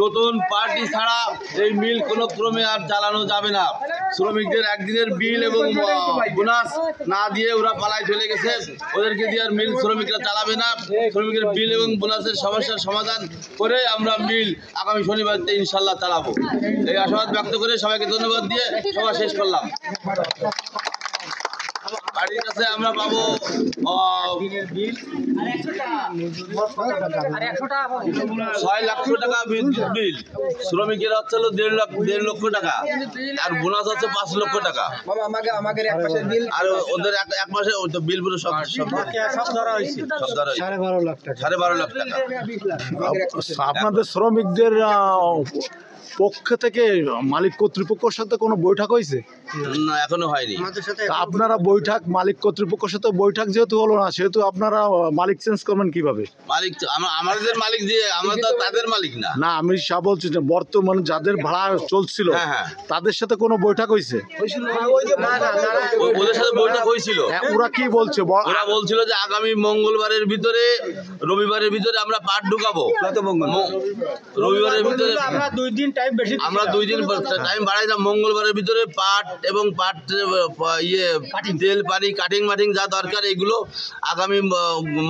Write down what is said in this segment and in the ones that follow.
নতুন পার্টি ছাড়া এই মিল কোনো ক্রমে আর চালানো যাবে না। শ্রমিকদের একদিনের বিল এবং বোনাস না দিয়ে ওরা পালায় চলে গেছে, ওদেরকে দিয়ে আর মিল শ্রমিকরা চালাবে না। শ্রমিকের বিল এবং বোনাসের সমস্যার সমাধান করে আমরা মিল আগামী শনিবার ইনশাল্লাহ চালাবো। এই আশাবাদ ব্যক্ত করে সবাইকে ধন্যবাদ দিয়ে সভা শেষ করলাম। বাড়ির কাছে আমরা পাবো 6 লাখ টাকা বিদ্যুৎ বিল, শ্রমিকের হচ্ছে 1.5 লক্ষ টাকা, আর বোনাস হচ্ছে 5 লক্ষ টাকা। আর ওদের এক মাসে বিল পুরো সব ধরা হয়েছে 12.5 লাখ টাকা। আপনাদের শ্রমিকদের পক্ষ থেকে মালিক কর্তৃপক্ষের সাথে কোনো বৈঠক হয়েছে? না, এখনো হয়নি। আপনারা বৈঠক মালিক কর্তৃপক্ষের সাথে বৈঠক যেহেতু হলো না, সেহেতু আপনারা মালিক চেঞ্জ করবেন কিভাবে? মালিক আমাদের মালিক যে, আমরা তো তাদের মালিক না। না, আমি বলছি যে বর্তমানে যাদের ভাড়া চলছিল তাদের সাথে কোনো বৈঠক হয়েছে? ওদের সাথে বৈঠক হয়েছিল। ওরা কি বলছে? ওরা বলছিল যে আগামী মঙ্গলবারের ভিতরে, রবিবারের ভিতরে আমরা পাট ঢুকাবো। রবিবারের ভিতরে আমরা 2 দিন টাইম বাড়াইলাম। মঙ্গলবারের ভিতরে পাট এবং পাট তেল পানি কাটিং মাটিং যা দরকার এগুলো আগামী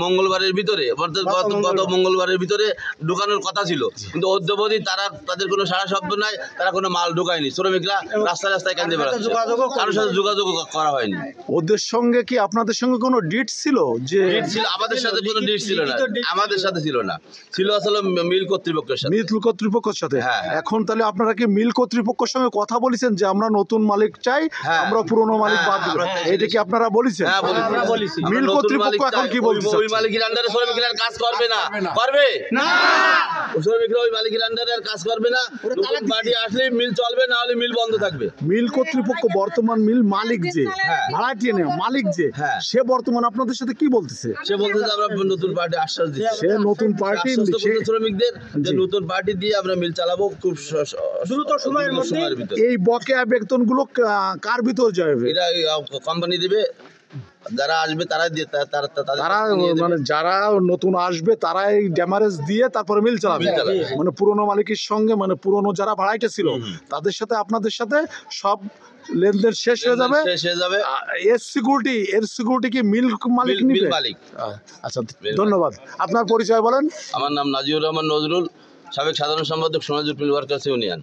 মঙ্গলবারের ভিতরে, অর্থাৎ গত মঙ্গলবারের ভিতরে ঢুকানোর কথা ছিল, কিন্তু অদ্যাবধি তাদের কোনো সাড়া শব্দ নাই, তারা কোনো মাল ঢুকায়নি। শ্রমিকরা রাস্তায় রাস্তায় কান্দে বেড়াচ্ছে, কারোর সাথে যোগাযোগ করা হয়নি। ওদের সঙ্গে কি আপনাদের সঙ্গে কোনো ডিট ছিল? যে ছিল, আমাদের সাথে কোনো ডিট ছিল না, আমাদের সাথে ছিল না, ছিল আসলে মিল কর্তৃপক্ষের সাথে। মিল কর্তৃপক্ষের সাথে? এখন তাহলে আপনারা কি মিল কর্তৃপক্ষের সঙ্গে কথা বলেছেন যে আমরা নতুন মালিক চাই, আমরা পুরনো মালিক বাদ দেব? এটা কি আপনারা বলেছেন? মিল কর্তৃপক্ষ এখন কি বলছে? ওই মালিকের আন্ডারে শ্রমিকরা কাজ করবে না, করবে না। শ্রমিকরা ওই মালিকের আন্ডারে আর কাজ করবে না। নতুন পার্টি আসলে মিল চলবে, না হলে মিল বন্ধ থাকবে। মিল কর্তৃপক্ষ বর্তমান মিল মালিক যে ভাড়াটিয়া নেই, মালিক যে, সে বর্তমান আপনাদের সাথে কি বলতেছে? সে বলতেছে আমরা নতুন পার্টি আশ্বাস দিচ্ছি। সে নতুন পার্টি শ্রমিকদের যে নতুন পার্টি দিয়ে আমরা মিল চালাবো খুব দ্রুত সময়ের মধ্যে। এই বকেয়া বেতনগুলো কার ভিতর যাবে? এটা কোম্পানি দেবে, যারা আসবে তারা মানে যারা নতুন আসবে তারা এই ড্যামারেজ দিয়ে তারপরে মিল চালাবে। মানে পুরনো মালিকের সঙ্গে, মানে পুরনো যারা ভাড়াইটা ছিল তাদের সাথে আপনাদের সাথে সব লেনদেন শেষ হয়ে যাবে। এর সিকিউরিটি কি মিল মালিক নিবে? আচ্ছা, ধন্যবাদ। আপনার পরিচয় বলেন। আমার নাম নাজিউর রহমান নজরুল, সাবেক সাধারণ সম্পাদক সমাজ মিল ওয়ার্কার্স ইউনিয়ন।